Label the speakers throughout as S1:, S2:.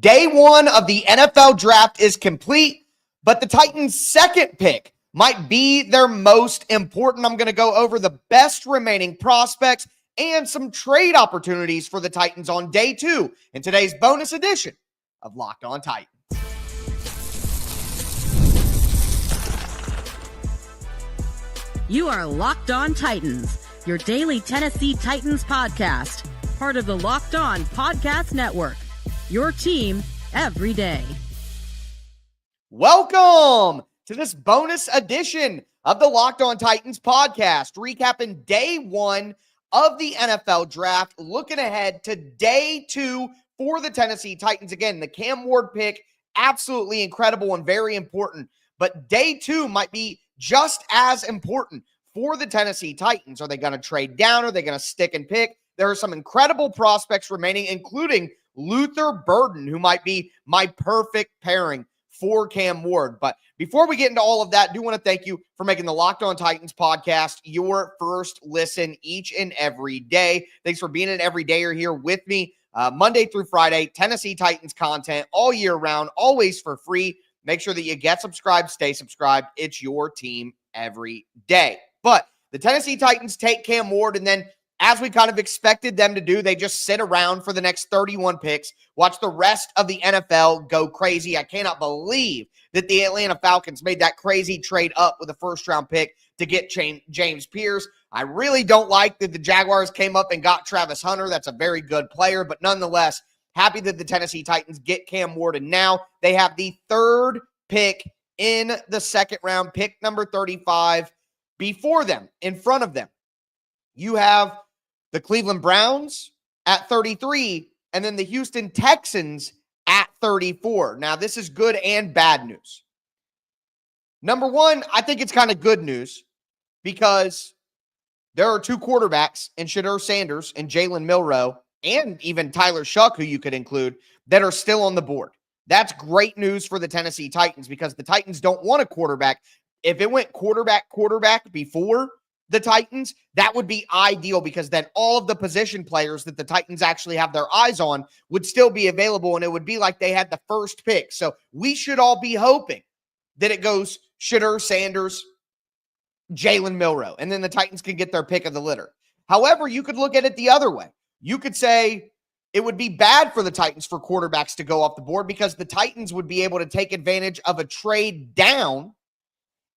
S1: Day one of the NFL draft is complete, but the Titans' second pick might be their most important. I'm going to go over the best remaining prospects and some trade opportunities for the Titans on day two in today's bonus edition of Locked On Titans.
S2: You are Locked On Titans, your daily Tennessee Titans podcast, part of the Locked On Podcast Network. Your team every day.
S1: Welcome to this bonus edition of the Locked On Titans podcast, recapping day one of the NFL draft, looking ahead to day two for the Tennessee Titans. Again, the Cam Ward pick, absolutely incredible and very important, but day two might be just as important for the Tennessee Titans. Are they going to trade down? Are they going to stick and pick? There are some incredible prospects remaining, including Luther Burden, who might be my perfect pairing for Cam Ward. But before we get into all of that, I do want to thank you for making the Locked On Titans podcast your first listen each and every day. Thanks for being an everydayer here with me Monday through Friday. Tennessee Titans content all year round, always for free. Make sure that you get subscribed, stay subscribed. It's your team every day. But the Tennessee Titans take Cam Ward, and then as we kind of expected them to do, they just sit around for the next 31 picks, watch the rest of the NFL go crazy. I cannot believe that the Atlanta Falcons made that crazy trade up with a first-round pick to get James Pierce. I really don't like that the Jaguars came up and got Travis Hunter. That's a very good player, but nonetheless, happy that the Tennessee Titans get Cam Ward, and now they have the third pick in the second round, pick number 35. Before them, in front of them, you have the Cleveland Browns at 33, and then the Houston Texans at 34. Now, this is good and bad news. Number one, I think it's kind of good news because there are two quarterbacks in Shedeur Sanders and Jalen Milroe, and even Tyler Shuck, who you could include, that are still on the board. That's great news for the Tennessee Titans because the Titans don't want a quarterback. If it went quarterback before the Titans, that would be ideal because then all of the position players that the Titans actually have their eyes on would still be available, and it would be like they had the first pick. So we should all be hoping that it goes Shedeur Sanders, Jalen Milroe, and then the Titans can get their pick of the litter. However, you could look at it the other way. You could say it would be bad for the Titans for quarterbacks to go off the board because the Titans would be able to take advantage of a trade down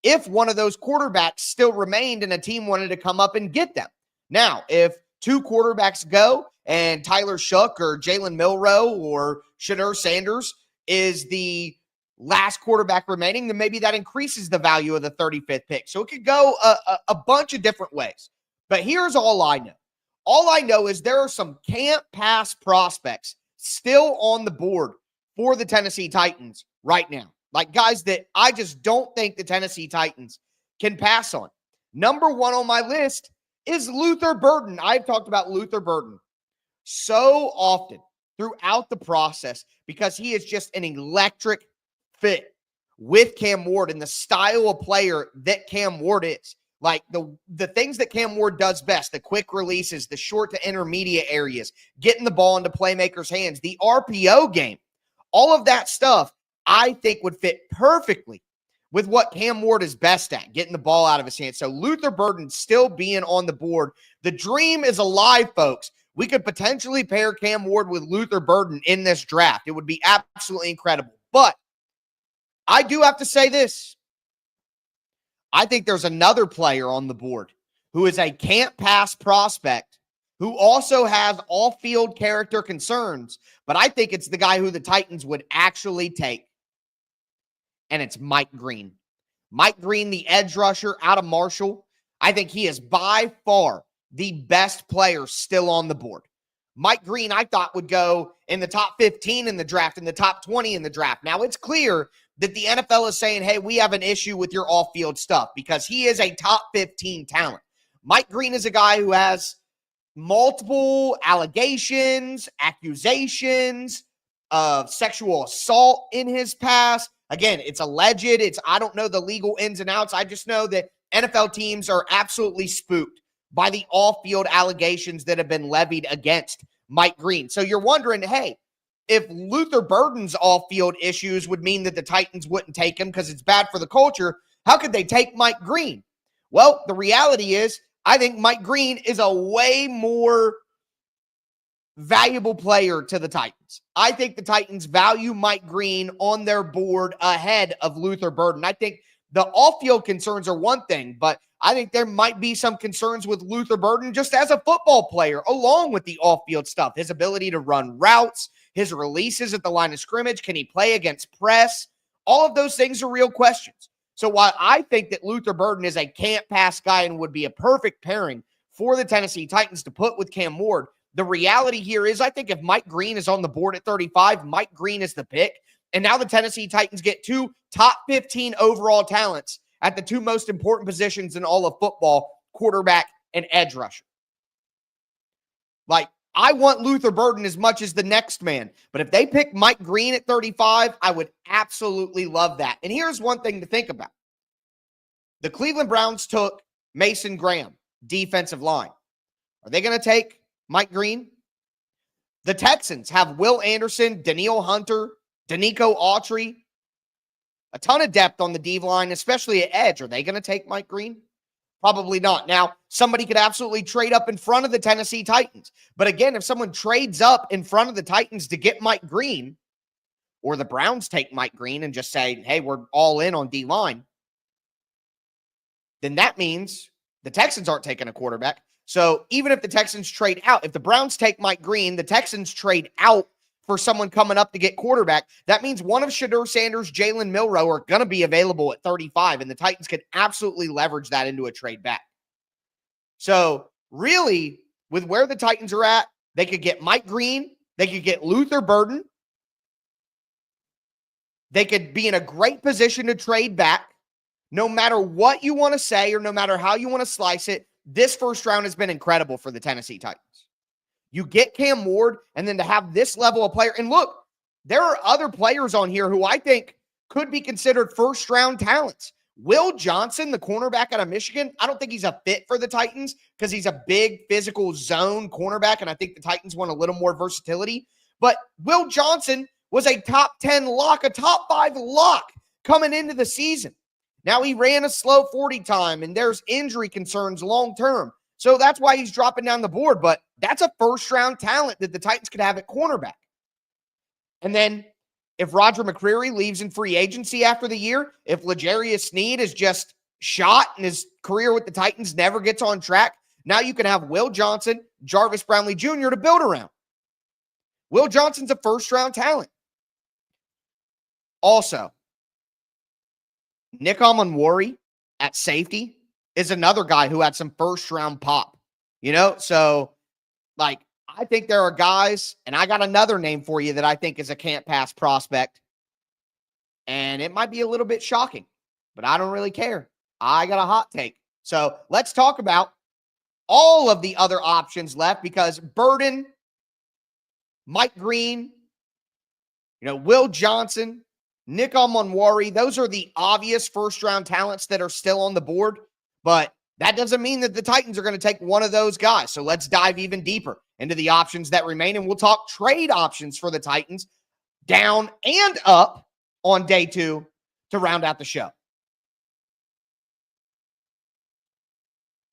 S1: if one of those quarterbacks still remained and a team wanted to come up and get them. Now, if two quarterbacks go and Tyler Shuck or Jalen Milroe or Shedeur Sanders is the last quarterback remaining, then maybe that increases the value of the 35th pick. So it could go a bunch of different ways. But here's all I know. All I know is there are some can't pass prospects still on the board for the Tennessee Titans right now. Like guys that I just don't think the Tennessee Titans can pass on. Number one on my list is Luther Burden. I've talked about Luther Burden so often throughout the process because he is just an electric fit with Cam Ward and the style of player that Cam Ward is. Like the things that Cam Ward does best, the quick releases, the short to intermediate areas, getting the ball into playmakers' hands, the RPO game, all of that stuff I think would fit perfectly with what Cam Ward is best at, getting the ball out of his hands. So Luther Burden still being on the board. The dream is alive, folks. We could potentially pair Cam Ward with Luther Burden in this draft. It would be absolutely incredible. But I do have to say this. I think there's another player on the board who is a can't pass prospect who also has off-field character concerns, but I think it's the guy who the Titans would actually take. And it's Mike Green. Mike Green, the edge rusher out of Marshall. I think he is by far the best player still on the board. Mike Green, I thought, would go in the top 15 in the draft, in the top 20 in the draft. Now, it's clear that the NFL is saying, hey, we have an issue with your off-field stuff because he is a top 15 talent. Mike Green is a guy who has multiple allegations, accusations of sexual assault in his past. Again, it's alleged. I don't know the legal ins and outs. I just know that NFL teams are absolutely spooked by the off-field allegations that have been levied against Mike Green. So you're wondering, hey, if Luther Burden's off-field issues would mean that the Titans wouldn't take him because it's bad for the culture, how could they take Mike Green? Well, the reality is, I think Mike Green is a way more valuable player to the Titans. I think the Titans value Mike Green on their board ahead of Luther Burden. I think the off-field concerns are one thing, but I think there might be some concerns with Luther Burden just as a football player, along with the off-field stuff. His ability to run routes, his releases at the line of scrimmage, can he play against press? All of those things are real questions. So while I think that Luther Burden is a can't-pass guy and would be a perfect pairing for the Tennessee Titans to put with Cam Ward, the reality here is I think if Mike Green is on the board at 35, Mike Green is the pick. And now the Tennessee Titans get 2 top 15 overall talents at the 2 most important positions in all of football, quarterback and edge rusher. Like, I want Luther Burden as much as the next man. But if they pick Mike Green at 35, I would absolutely love that. And here's one thing to think about. The Cleveland Browns took Mason Graham, defensive line. Are they going to take Mike Green? The Texans have Will Anderson, Danielle Hunter, Danico Autry. A ton of depth on the D line, especially at edge. Are they going to take Mike Green? Probably not. Now, somebody could absolutely trade up in front of the Tennessee Titans. But again, if someone trades up in front of the Titans to get Mike Green, or the Browns take Mike Green and just say, hey, we're all in on D-line, then that means the Texans aren't taking a quarterback. So even if the Texans trade out, if the Browns take Mike Green, the Texans trade out for someone coming up to get quarterback, that means one of Shedeur Sanders, Jalen Milroe are going to be available at 35, and the Titans could absolutely leverage that into a trade back. So really, with where the Titans are at, they could get Mike Green, they could get Luther Burden, they could be in a great position to trade back. No matter what you want to say or no matter how you want to slice it, this first round has been incredible for the Tennessee Titans. You get Cam Ward, and then to have this level of player. And look, there are other players on here who I think could be considered first-round talents. Will Johnson, the cornerback out of Michigan, I don't think he's a fit for the Titans because he's a big physical zone cornerback, and I think the Titans want a little more versatility. But Will Johnson was a top 10 lock, a top 5 lock coming into the season. Now he ran a slow 40 time, and there's injury concerns long-term. So that's why he's dropping down the board. But that's a first-round talent that the Titans could have at cornerback. And then if Roger McCreary leaves in free agency after the year, if L'Jarius Sneed is just shot and his career with the Titans never gets on track, now you can have Will Johnson, Jarvis Brownlee Jr. to build around. Will Johnson's a first-round talent. Also, Nick Amonwori at safety is another guy who had some first-round pop. You know, so, like, I think there are guys, and I got another name for you that I think is a can't-pass prospect, and it might be a little bit shocking, but I don't really care. I got a hot take. So let's talk about all of the other options left because Burden, Mike Green, Will Johnson, Nick Amonwori, those are the obvious first-round talents that are still on the board, but that doesn't mean that the Titans are going to take one of those guys. So let's dive even deeper into the options that remain, and we'll talk trade options for the Titans down and up on day 2 to round out the show.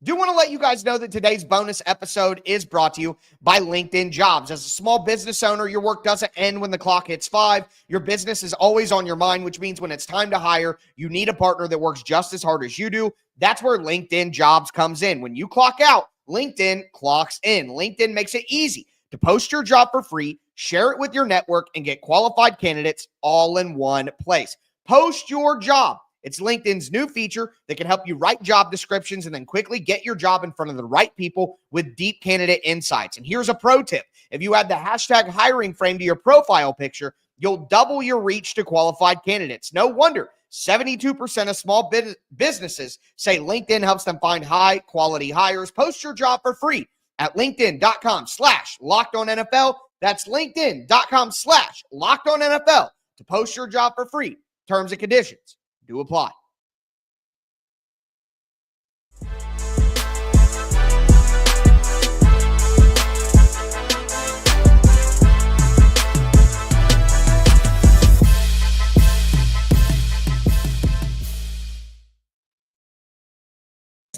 S1: Do want to let you guys know that today's bonus episode is brought to you by LinkedIn Jobs. As a small business owner, your work doesn't end when the clock hits 5. Your business is always on your mind, which means when it's time to hire, you need a partner that works just as hard as you do. That's where LinkedIn Jobs comes in. When you clock out, LinkedIn clocks in. LinkedIn makes it easy to post your job for free, share it with your network, and get qualified candidates all in one place. Post your job. It's LinkedIn's new feature that can help you write job descriptions and then quickly get your job in front of the right people with deep candidate insights. And here's a pro tip. If you add the hashtag hiring frame to your profile picture, you'll double your reach to qualified candidates. No wonder 72% of small businesses say LinkedIn helps them find high-quality hires. Post your job for free at linkedin.com/LockedOnNFL. That's linkedin.com/LockedOnNFL to post your job for free. Terms and conditions do apply.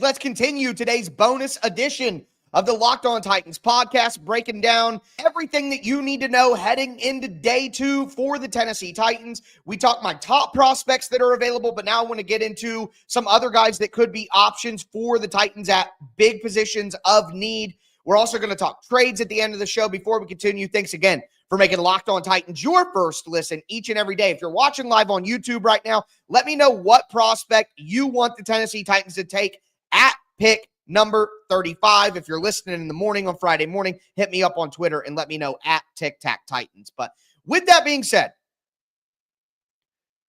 S1: Let's continue today's bonus edition of the Locked On Titans podcast, breaking down everything that you need to know heading into day 2 for the Tennessee Titans. We talk my top prospects that are available, but now I want to get into some other guys that could be options for the Titans at big positions of need. We're also going to talk trades at the end of the show. Before we continue, thanks again for making Locked On Titans your first listen each and every day. If you're watching live on YouTube right now, let me know what prospect you want the Tennessee Titans to take at pick number 35. If you're listening in the morning on Friday morning, hit me up on Twitter and let me know at Tic Tac Titans. But with that being said,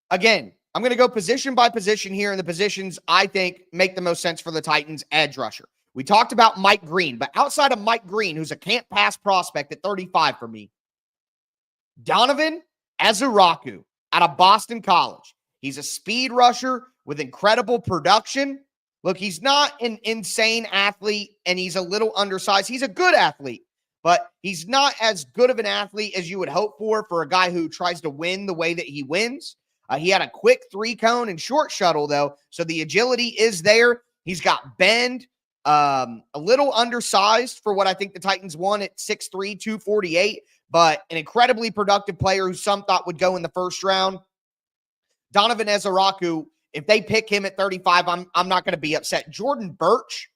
S1: again, I'm going to go position by position here in the positions I think make the most sense for the Titans edge rusher. We talked about Mike Green, but outside of Mike Green, who's a can't pass prospect at 35 for me, Donovan Eziraku out of Boston College. He's a speed rusher with incredible production. Look, he's not an insane athlete, and he's a little undersized. He's a good athlete, but he's not as good of an athlete as you would hope for a guy who tries to win the way that he wins. He had a quick 3-cone and short shuttle, though, so the agility is there. He's got bend, a little undersized for what I think the Titans want at 6'3", 248, but an incredibly productive player who some thought would go in the first round. Donovan Eziraku, if they pick him at 35, I'm not going to be upset. Jordan Birch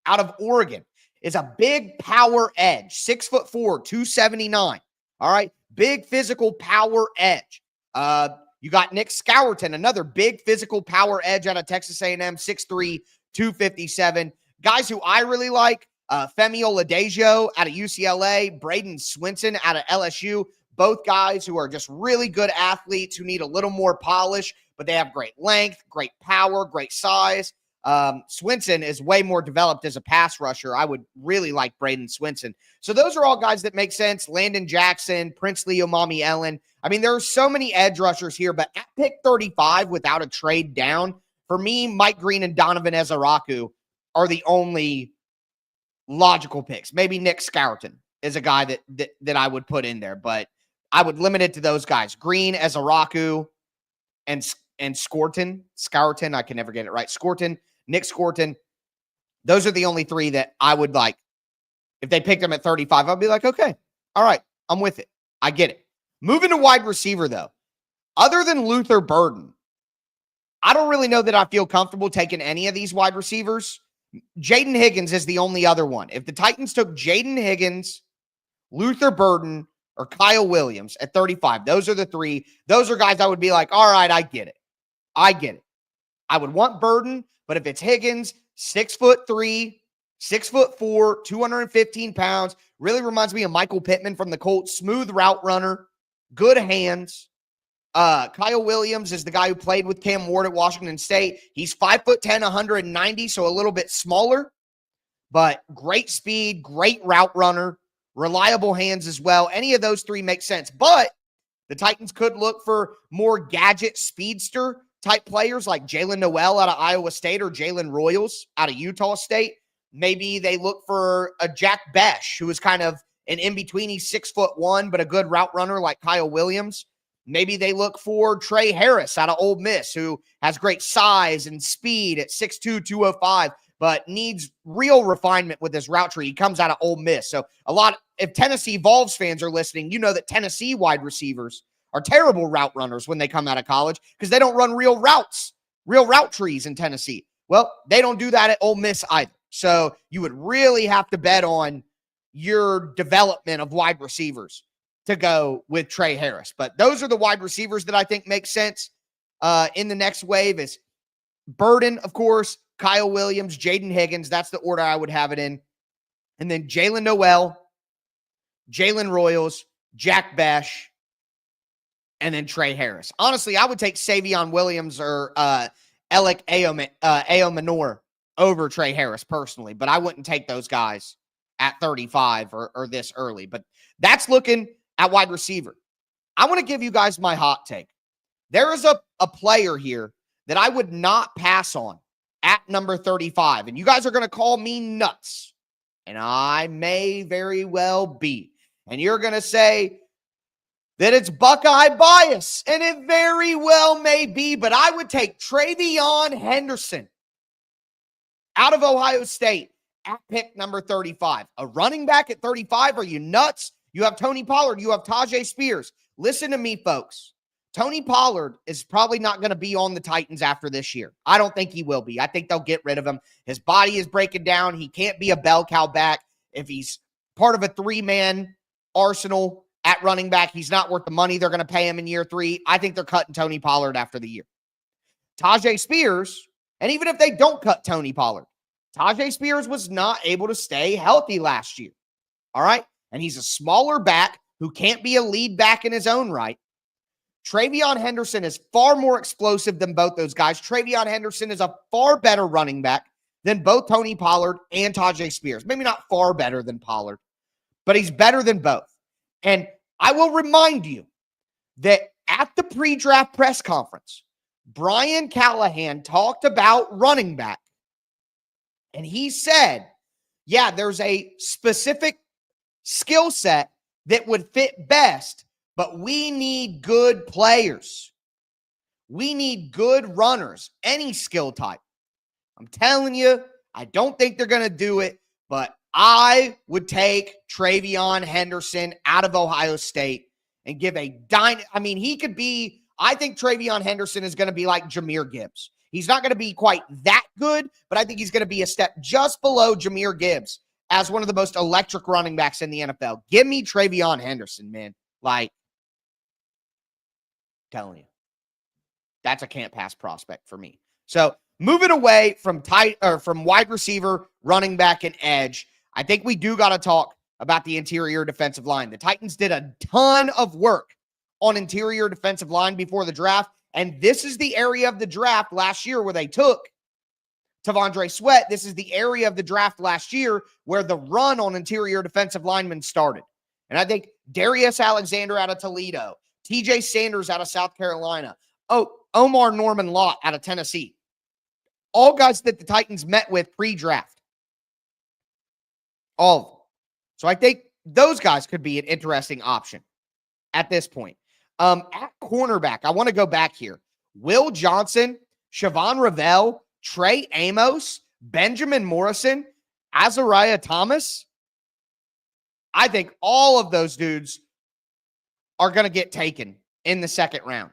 S1: out of Oregon is a big power edge, 6'4", 279. All right, big physical power edge. You got Nick Scourton, another big physical power edge out of Texas A&M, 6'3", 257. Guys who I really like, Femi Oladejo out of UCLA, Braden Swinson out of LSU. Both guys who are just really good athletes who need a little more polish, but they have great length, great power, great size. Swinson is way more developed as a pass rusher. I would really like Braden Swinson. So those are all guys that make sense. Landon Jackson, Princely Omami Ellen. I mean, there are so many edge rushers here, but at pick 35 without a trade down, for me, Mike Green and Donovan Eziraku are the only logical picks. Maybe Nick Scourton is a guy that I would put in there, but I would limit it to those guys. Green, Eziraku, and Scourton. I can never get it right. Nick Scourton. Those are the only three that I would like. If they picked them at 35, I'd be like, okay, all right, I'm with it. I get it. Moving to wide receiver, though. Other than Luther Burden, I don't really know that I feel comfortable taking any of these wide receivers. Jaden Higgins is the only other one. If the Titans took Jaden Higgins, Luther Burden, or Kyle Williams at 35, those are the three. Those are guys I would be like, all right, I get it. I would want Burden, but if it's Higgins, 6'3", 6'4", 215 pounds, really reminds me of Michael Pittman from the Colts, smooth route runner, good hands. Kyle Williams is the guy who played with Cam Ward at Washington State. He's 5'10", 190, so a little bit smaller, but great speed, great route runner, reliable hands as well. Any of those three make sense, but the Titans could look for more gadget speedster type players like Jalen Noel out of Iowa State or Jalen Royals out of Utah State. Maybe they look for a Jack Besh, who is kind of an in-between. He's 6'1", but a good route runner like Kyle Williams. Maybe they look for Trey Harris out of Ole Miss, who has great size and speed at 6'2", 205, but needs real refinement with his route tree. He comes out of Ole Miss. So if Tennessee Vols fans are listening, you know that Tennessee wide receivers are terrible route runners when they come out of college because they don't run real route trees in Tennessee. Well, they don't do that at Ole Miss either. So you would really have to bet on your development of wide receivers to go with Trey Harris. But those are the wide receivers that I think make sense in the next wave is Burden, of course, Kyle Williams, Jaden Higgins. That's the order I would have it in. And then Jalen Noel, Jalen Royals, Jack Besh, and then Trey Harris. Honestly, I would take Savion Williams or Alec Aomanor over Trey Harris personally, but I wouldn't take those guys at 35 or this early. But that's looking at wide receiver. I want to give you guys my hot take. There is a player here that I would not pass on at number 35. And you guys are going to call me nuts. And I may very well be. And you're going to say that it's Buckeye bias. And it very well may be. But I would take Travion Henderson out of Ohio State at pick number 35. A running back at 35? Are you nuts? You have Tony Pollard. You have Tajay Spears. Listen to me, folks. Tony Pollard is probably not going to be on the Titans after this year. I don't think he will be. I think they'll get rid of him. His body is breaking down. He can't be a bell cow back. If he's part of a three-man arsenal at running back, he's not worth the money they're going to pay him in year 3. I think they're cutting Tony Pollard after the year. Tajay Spears, and even if they don't cut Tony Pollard, Tajay Spears was not able to stay healthy last year. All right? And he's a smaller back who can't be a lead back in his own right. Travion Henderson is far more explosive than both those guys. Travion Henderson is a far better running back than both Tony Pollard and Tajay Spears. Maybe not far better than Pollard, but he's better than both. And I will remind you that at the pre-draft press conference, Brian Callahan talked about running back. And he said, yeah, there's a specific skill set that would fit best, but we need good players. We need good runners, any skill type. I'm telling you, I don't think they're going to do it, but I would take Travion Henderson out of Ohio State and give I think Travion Henderson is going to be like Jahmyr Gibbs. He's not going to be quite that good, but I think he's going to be a step just below Jahmyr Gibbs as one of the most electric running backs in the NFL. Give me Travion Henderson, man. Like, telling you, that's a can't pass prospect for me. So moving away from from wide receiver, running back, and edge, I think we do got to talk about the interior defensive line. The Titans did a ton of work on interior defensive line before the draft, and this is the area of the draft last year where they took T'Vondre Sweat. This is the area of the draft last year where the run on interior defensive linemen started. And I think Darius Alexander out of Toledo, TJ Sanders out of South Carolina, Omar Norman Lott out of Tennessee, all guys that the Titans met with pre-draft. All of them. So I think those guys could be an interesting option at this point. At cornerback, I want to go back here. Will Johnson, Siobhan Revell, Trey Amos, Benjamin Morrison, Azariah Thomas. I think all of those dudes are going to get taken in the second round.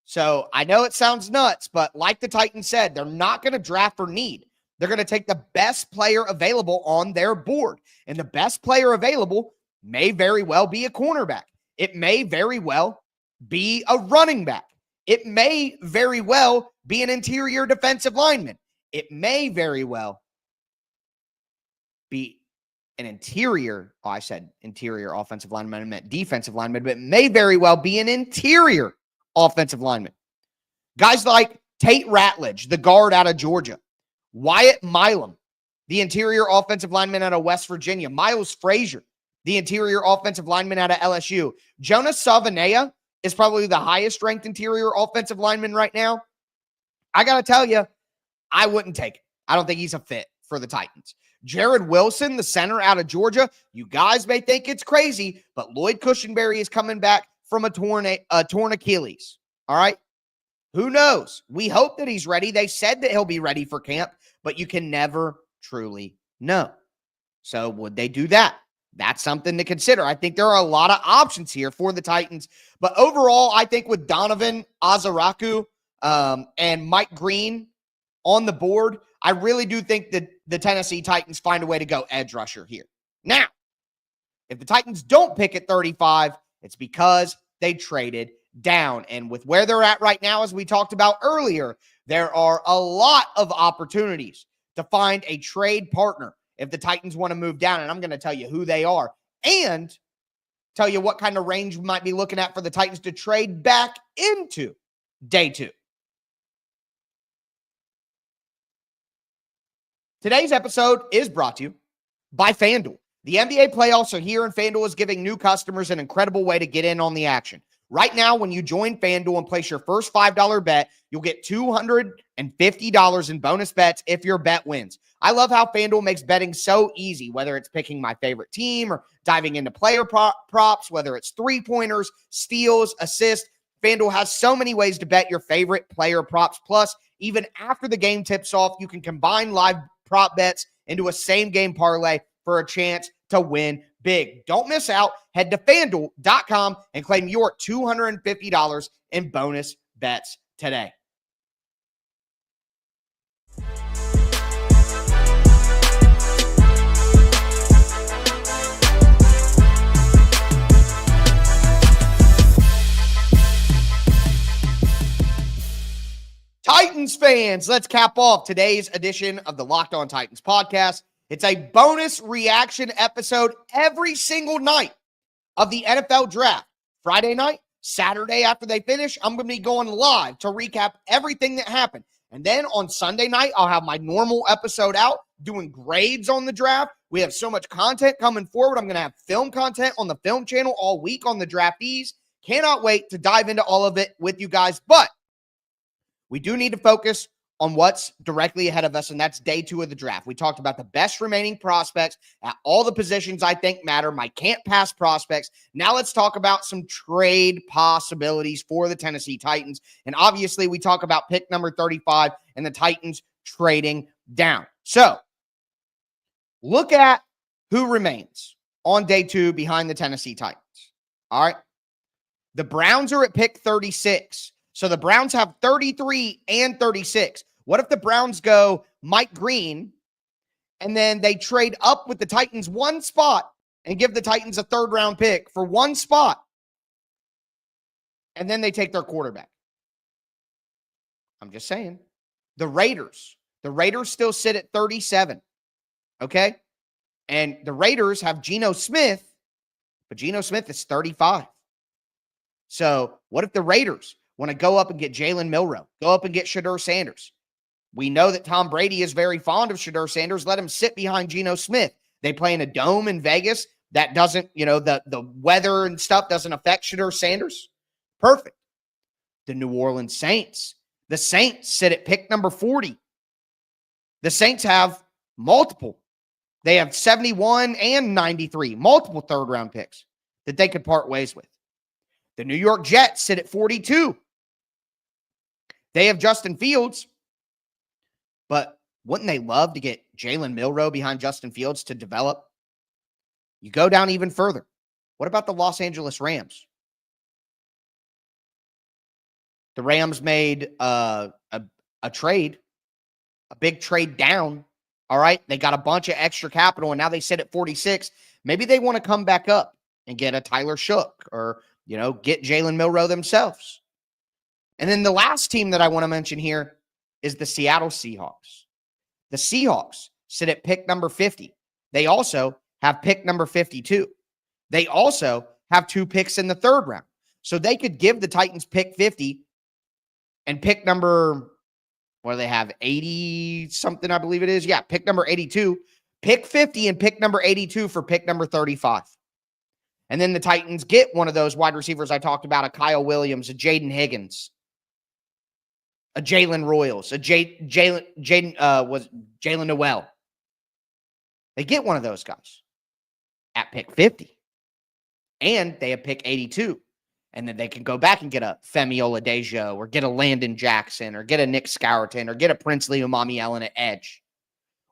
S1: So I know it sounds nuts, but like the Titans said, they're not going to draft for need. They're going to take the best player available on their board. And the best player available may very well be a cornerback. It may very well be a running back. It may very well be an interior defensive lineman. It may very well be an interior offensive lineman. I meant defensive lineman, but it may very well be an interior offensive lineman. Guys like Tate Ratledge, the guard out of Georgia. Wyatt Milam, the interior offensive lineman out of West Virginia. Miles Frazier, the interior offensive lineman out of LSU. Jonas Savanea is probably the highest ranked interior offensive lineman right now. I got to tell you, I wouldn't take it. I don't think he's a fit for the Titans. Jared Wilson, the center out of Georgia. You guys may think it's crazy, but Lloyd Cushenberry is coming back from a torn Achilles. All right? Who knows? We hope that he's ready. They said that he'll be ready for camp, but you can never truly know. So would they do that? That's something to consider. I think there are a lot of options here for the Titans. But overall, I think with Donovan Azaraku and Mike Green on the board, I really do think that the Tennessee Titans find a way to go edge rusher here. Now, if the Titans don't pick at 35, it's because they traded down. And with where they're at right now, as we talked about earlier, there are a lot of opportunities to find a trade partner if the Titans want to move down. And I'm going to tell you who they are and tell you what kind of range we might be looking at for the Titans to trade back into day 2. Today's episode is brought to you by FanDuel. The NBA playoffs are here, and FanDuel is giving new customers an incredible way to get in on the action. Right now, when you join FanDuel and place your first $5 bet, you'll get $250 in bonus bets if your bet wins. I love how FanDuel makes betting so easy, whether it's picking my favorite team or diving into player props, whether it's three-pointers, steals, assists. FanDuel has so many ways to bet your favorite player props. Plus, even after the game tips off, you can combine live prop bets into a same-game parlay for a chance to win big. Don't miss out. Head to FanDuel.com and claim your $250 in bonus bets today. Titans fans, let's cap off today's edition of the Locked On Titans podcast. It's a bonus reaction episode every single night of the NFL draft. Friday night, Saturday after they finish, I'm going to be going live to recap everything that happened. And then on Sunday night, I'll have my normal episode out doing grades on the draft. We have so much content coming forward. I'm going to have film content on the film channel all week on the draftees. Cannot wait to dive into all of it with you guys. But we do need to focus on what's directly ahead of us, and that's day 2 of the draft. We talked about the best remaining prospects at all the positions I think matter, my can't-pass prospects. Now let's talk about some trade possibilities for the Tennessee Titans. And obviously, we talk about pick number 35 and the Titans trading down. So look at who remains on day 2 behind the Tennessee Titans. All right. The Browns are at pick 36. So the Browns have 33 and 36. What if the Browns go Mike Green and then they trade up with the Titans one spot and give the Titans a 3rd-round pick for one spot, and then they take their quarterback? I'm just saying. The Raiders still sit at 37, okay? And the Raiders have Geno Smith, but Geno Smith is 35. So what if the Raiders want to go up and get Jalen Milroe, go up and get Shedeur Sanders? We know that Tom Brady is very fond of Shedeur Sanders. Let him sit behind Geno Smith. They play in a dome in Vegas. That doesn't, the weather and stuff doesn't affect Shedeur Sanders. Perfect. The New Orleans Saints. The Saints sit at pick number 40. The Saints have multiple. They have 71 and 93, multiple 3rd-round picks that they could part ways with. The New York Jets sit at 42. They have Justin Fields, but wouldn't they love to get Jalen Milroe behind Justin Fields to develop? You go down even further. What about the Los Angeles Rams? The Rams made a trade, a big trade down. All right, they got a bunch of extra capital, and now they sit at 46. Maybe they want to come back up and get a Tyler Shook or, get Jalen Milroe themselves. And then the last team that I want to mention here is the Seattle Seahawks. The Seahawks sit at pick number 50. They also have pick number 52. They also have 2 picks in the 3rd round. So they could give the Titans pick 50 and pick number, what do they have, 80 something, I believe it is. Yeah, pick number 82. Pick 50 and pick number 82 for pick number 35. And then the Titans get one of those wide receivers I talked about, a Kyle Williams, a Jaden Higgins, a Jalen Royals, a Jalen Noel. They get one of those guys at pick 50. And they have pick 82. And then they can go back and get a Femi Oladejo or get a Landon Jackson or get a Nick Scourton or get a Princely Umami-Ellen at edge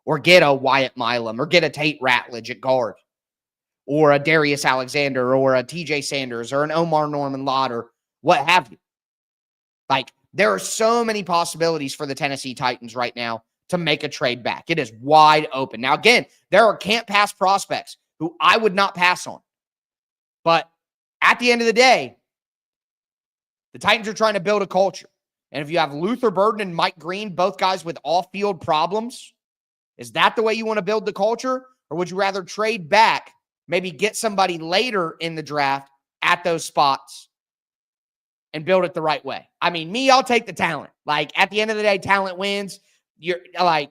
S1: or get a Wyatt Milam or get a Tate Ratledge at guard or a Darius Alexander or a TJ Sanders or an Omar Norman Lott or what have you. Like, there are so many possibilities for the Tennessee Titans right now to make a trade back. It is wide open. Now, again, there are can't-pass prospects who I would not pass on. But at the end of the day, the Titans are trying to build a culture. And if you have Luther Burden and Mike Green, both guys with off-field problems, is that the way you want to build the culture? Or would you rather trade back, maybe get somebody later in the draft at those spots and build it the right way? I mean, I'll take the talent. Like, at the end of the day, talent wins. I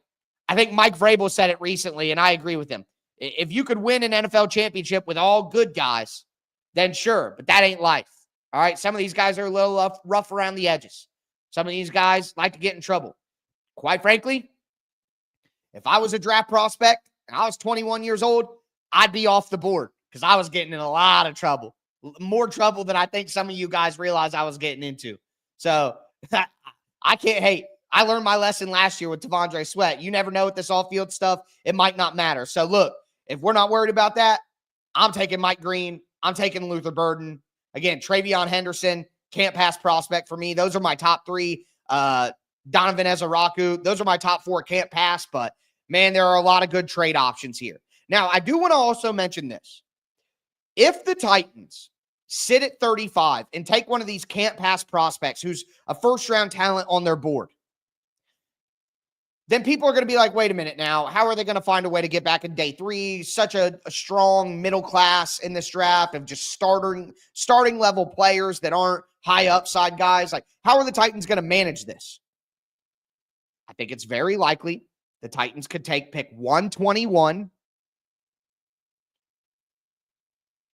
S1: think Mike Vrabel said it recently, and I agree with him. If you could win an NFL championship with all good guys, then sure, but that ain't life. All right, some of these guys are a little rough around the edges. Some of these guys like to get in trouble. Quite frankly, if I was a draft prospect and I was 21 years old, I'd be off the board because I was getting in a lot of trouble. More trouble than I think some of you guys realize I was getting into. So I can't hate. I learned my lesson last year with T'Vondre Sweat. You never know with this off-field stuff. It might not matter. So, look, if we're not worried about that, I'm taking Mike Green. I'm taking Luther Burden. Again, Travion Henderson, can't pass prospect for me. Those are my top three. Donovan Ezaraku, those are my top four, can't pass. But, man, there are a lot of good trade options here. Now, I do want to also mention this. If the Titans sit at 35 and take one of these can't pass prospects who's a first-round talent on their board, then people are going to be like, wait a minute now, how are they going to find a way to get back in day three? Such a strong middle class in this draft of just starting level players that aren't high upside guys. Like, how are the Titans going to manage this? I think it's very likely the Titans could take pick 121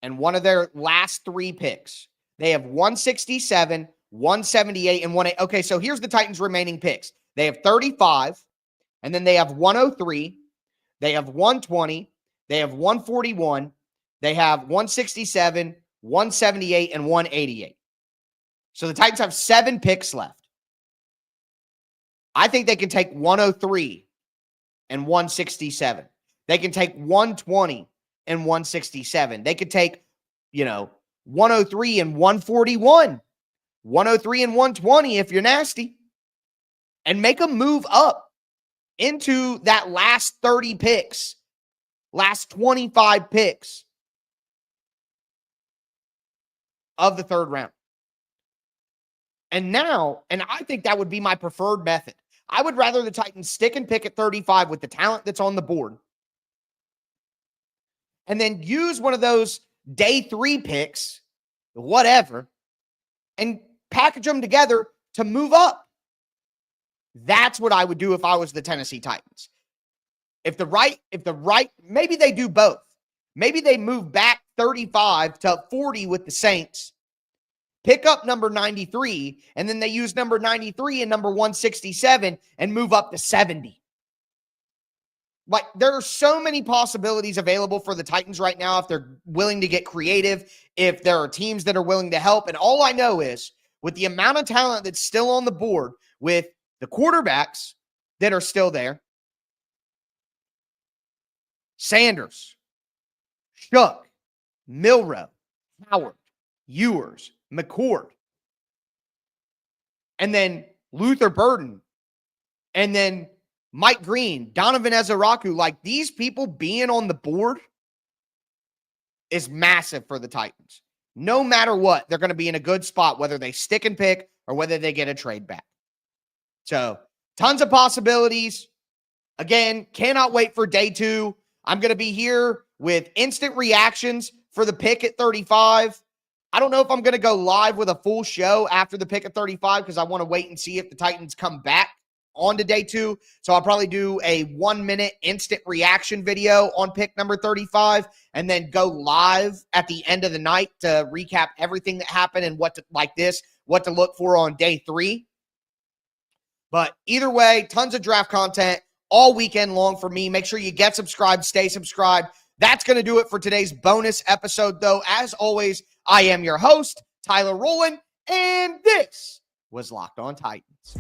S1: and one of their last three picks. They have 167, 178, and 180. Okay, so here's the Titans' remaining picks. They have 35, and then they have 103, they have 120, they have 141, they have 167, 178, and 188. So the Titans have 7 picks left. I think they can take 103 and 167. They can take 120 and 167. They could take, 103 and 141, 103 and 120 if you're nasty, and make a move up into that last 30 picks, last 25 picks of the third round. And I think that would be my preferred method. I would rather the Titans stick and pick at 35 with the talent that's on the board, and then use one of those day 3 picks, whatever, and package them together to move up. That's what I would do if I was the Tennessee Titans. Maybe they do both. Maybe they move back 35 to 40 with the Saints, pick up number 93, and then they use number 93 and number 167 and move up to 70. Like, there are so many possibilities available for the Titans right now if they're willing to get creative, if there are teams that are willing to help. And all I know is, with the amount of talent that's still on the board, with the quarterbacks that are still there, Sanders, Shook, Milroe, Howard, Ewers, McCord, and then Luther Burden, and then Mike Green, Donovan Ezaraku, like, these people being on the board is massive for the Titans. No matter what, they're going to be in a good spot, whether they stick and pick or whether they get a trade back. So, tons of possibilities. Again, cannot wait for day 2. I'm going to be here with instant reactions for the pick at 35. I don't know if I'm going to go live with a full show after the pick at 35 because I want to wait and see if the Titans come back on to day 2. So I'll probably do a 1-minute instant reaction video on pick number 35 and then go live at the end of the night to recap everything that happened and what to look for on day 3. But either way, tons of draft content all weekend long for me. Make sure you get subscribed, stay subscribed. That's going to do it for today's bonus episode, though. As always, I am your host, Tyler Rowland, and this was Locked On Titans.